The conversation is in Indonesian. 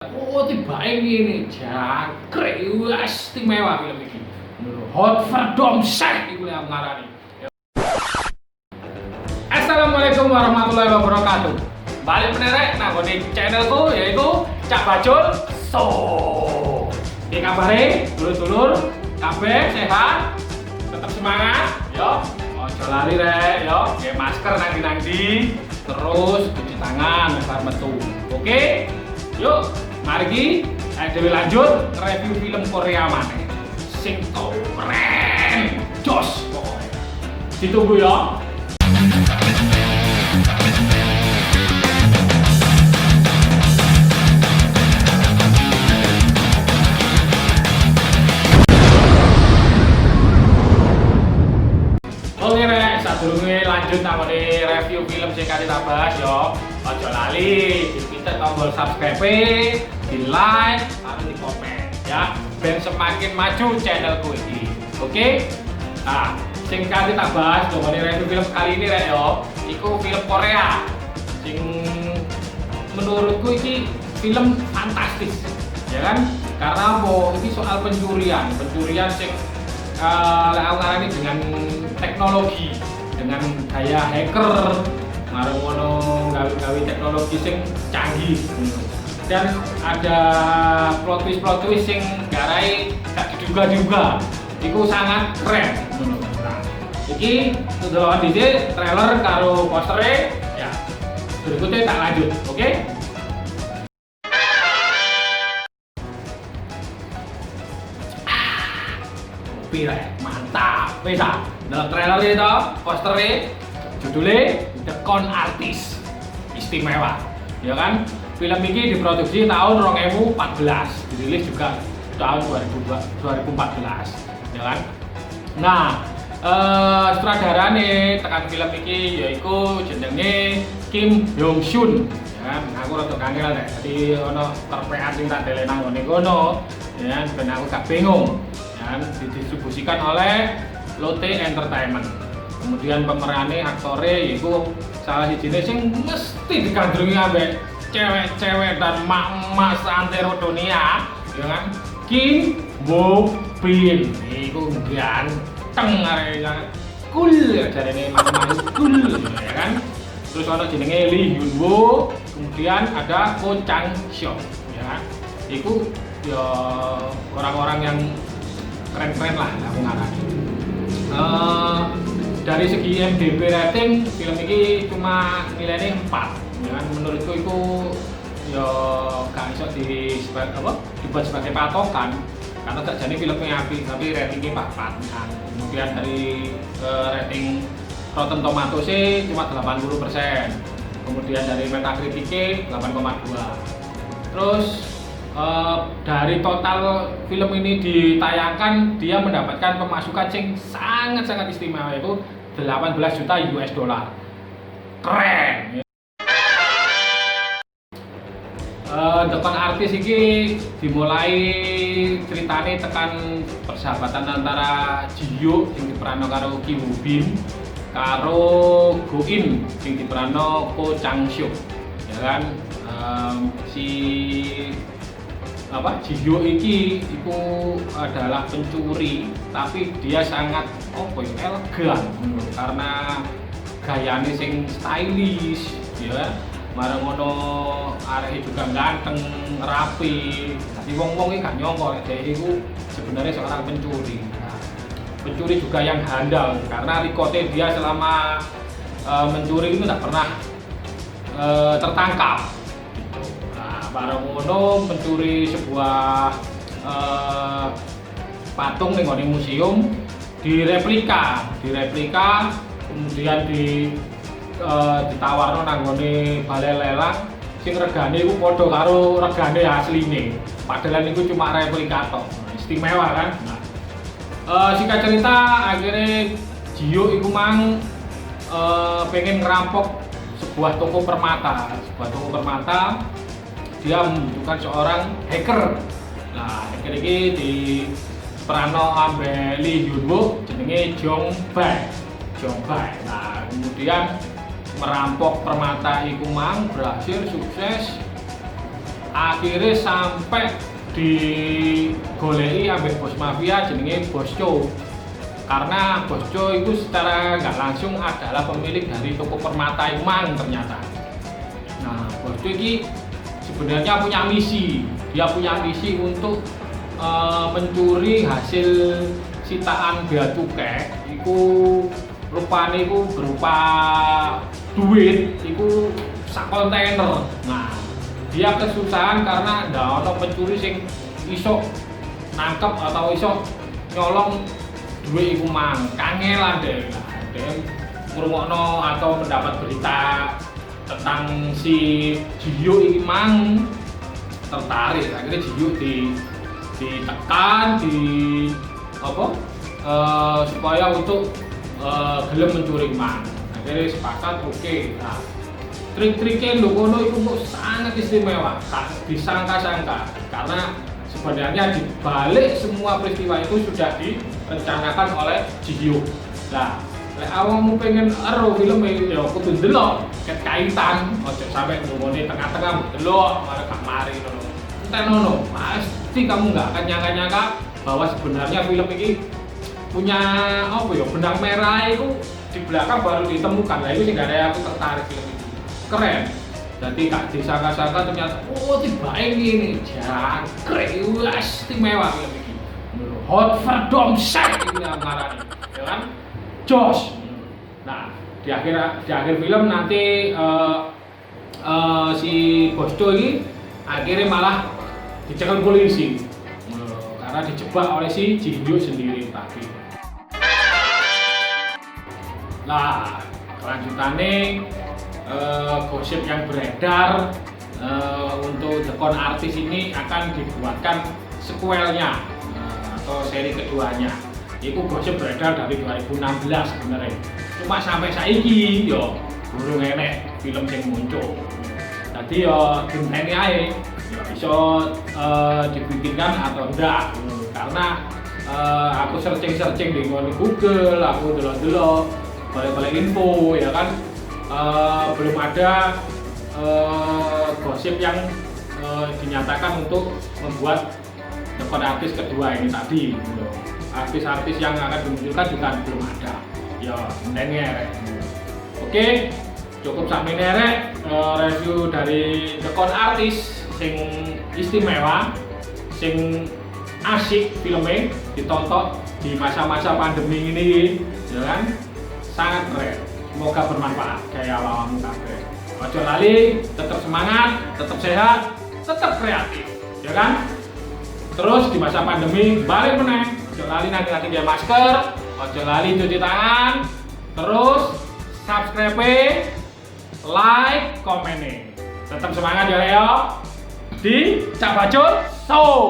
oh tiba ini jangkrik wis istimewa film iki. Hot Verdomsek iku yang ngarani. Assalamualaikum warahmatullahi wabarakatuh. Balik menerek nang di channelku yaitu Cak Bacul So. Iki kabare dulur-dulur kabeh sehat, tetap semangat, yo. Ojo lali rek, yo. Pakai masker nanti terus cuci tangan bar metu. Oke? Yuk, mari kita lanjut review film Korea maneh. Sing keren, jos pokoknya. Ditunggu ya. Oke rek, sadurunge lanjut namanya review film sing kali tak bahas yo. Ojo lali, dipinter tombol subscribe, di like, harus di komen ya. Ben semakin maju channelku ini. Oke? Nah, sing kali tak bahas namanya review film kali ini rek yo. Iku film Korea. Sing menurutku ini film fantastis, ya kan? Karena ini soal pencurian sing ini dengan teknologi, dengan gaya hacker, ngaruh gawe teknologi sing canggih, dan ada plot twist sing garai gak diduga-duga, itu sangat keren. Nah, iki ndelok dhisik trailer karo posternya, ya. Berikutnya tak lanjut, oke? Pirek, mantap, bisa. Dalam trailer itu, posternya, judulnya The Con Artist, istimewa, ya kan? Film ini diproduksi tahun 2014, dirilis juga tahun 2014, ya kan? Nah, sutradara nih tekan film ini yaitu jenenge Kim Hyung Sun, ya kan? Aku rada kangen nek, jadi ono terpean sing tak delek nang ngene kono, ya kan? Ben aku gak bingung. Dan didistribusikan oleh Lotte Entertainment. Kemudian pemerannya aktornya yaitu salah siji sing mesti digandrungi ambek cewek-cewek dan mak-mak seantero dunia, ya kan? Kim Bo Bin. Iku ganteng arek cool jarene mak-mak cool, ya kan? Terus ada jenenge Lee Hyun Woo, kemudian ada Ko Chang Seok, ya kan? Iku ya orang-orang yang keren-keren lah aku ngarani. Dari segi IMDb rating film ini cuma nilainya 4, ya kan? Menurutku itu ya gak bisa dibuat sebagai patokan karena tak jadi filmnya api, tapi ratingnya 4. Nah, kemudian dari rating Rotten Tomatoes cuma 80%, kemudian dari Metacritic 8,2. Terus dari total film ini ditayangkan, dia mendapatkan pemasukan yang sangat-sangat istimewa, yaitu 18 juta US dollar. Keren. The Con Artist ini dimulai ceritanya tekan persahabatan antara Jiyo yang diperankan karo Kim Woo Bin karo Go In yang diperankan Ko Chang Seok, ya kan? Jiyo iki itu adalah pencuri, tapi dia sangat elegan karena gayanya sing stylish, ya. Marang ngono areke juga ganteng, rapi. Jadi wong-wong iki gak nyongko dia itu sebenarnya seorang pencuri. Nah, pencuri juga yang handal karena rekodnya dia selama mencuri itu tidak pernah tertangkap. Barang ngono mencuri sebuah patung ning ngone museum, direplika, kemudian ditawarno nang ngone balai lelang sing regane iku padha karo regane asline. Padahal niku cuma replika tok. Istimewa kan? Nah, singkat cerita akhirnya Jiyo iku mang pengen ngerampok sebuah toko permata. Dia membutuhkan seorang hacker. Nah, hacker ini diperankan oleh Lee Hyun Woo, jenenge Jong Bae. Nah, kemudian merampok permata iku mang berhasil sukses. akhirnya sampai digoleki ambek bos mafia jenenge Bos Co. Karena Bos Co itu secara nggak langsung adalah pemilik dari toko permata Imang ternyata. Nah, Bos Co ini sebenarnya punya misi. Dia punya misi untuk mencuri hasil sitaan bea cukai. Iku rupane iku berupa duit, iku sak kontainer. Nah, dia kesusahan karena ndak ono pencuri sing iso nangkep atau iso nyolong duit iku mang. Kangelan deh. Dia ngrungokno atau mendapat berita tentang si Jiyo iki mang tertarik. Akhirnya Jiyo ditekan supaya untuk gelem mencuri mang. Akhirnya sepakat oke. Nah, trik-triknya Lokono itu sangat istimewa, tak disangka-sangka karena sebenarnya di balik semua peristiwa itu sudah direncanakan oleh Jiyo. Nah, lek awakmu pengen ero film ya kudu ndelok ket kaitan, ojo sampai ngomongin tengah-tengah delok malah gak mari ngono. Entenono, pasti kamu nggak akan nyangka-nyangka bahwa sebenarnya film ini punya benang merah itu di belakang baru ditemukan. Lah itu sing gak aku tertarik film ini. Keren. Jadi gak disangka-sangka ternyata tiba ini jangkrik istimewa film ini. Hot for Domset ini yang ngarani, ya kan? Jos. Nah, di akhir film nanti si Bos Co ini akhirnya malah dicekel polisi karena dijebak oleh si Jiyo sendiri tadi. Nah, kelanjutannya gosip yang beredar untuk The Con Artist ini akan dibuatkan sequelnya atau seri keduanya. Itu gosip beredar dari 2016 sebenarnya. Cuma sampai saiki yo belum enek film yang muncul. Tadi yo genteni ae ya bisa dibikinkan atau enggak. Karena aku searching di Google, aku delok-delok balik-balik info ya kan. Belum ada gosip yang dinyatakan untuk membuat The Con Artist kedua ini tadi. Artis-artis yang akan dimunculkan juga belum ada. Ya, nengere. Oke, cukup sampai nere review dari The Con Artist sing istimewa, sing asik filmnya ditonton di masa-masa pandemi ini, ya kan? Sangat keren. Semoga bermanfaat kayak awam kabeh. Ojo lali, tetap semangat, tetap sehat, tetap kreatif, ya kan? Terus di masa pandemi balik meneh, ojo lali nanti dia masker, ojo lali cuci tangan, terus subscribe, like, komen. Tetap semangat ya Leo. Di Cak Bacot Show.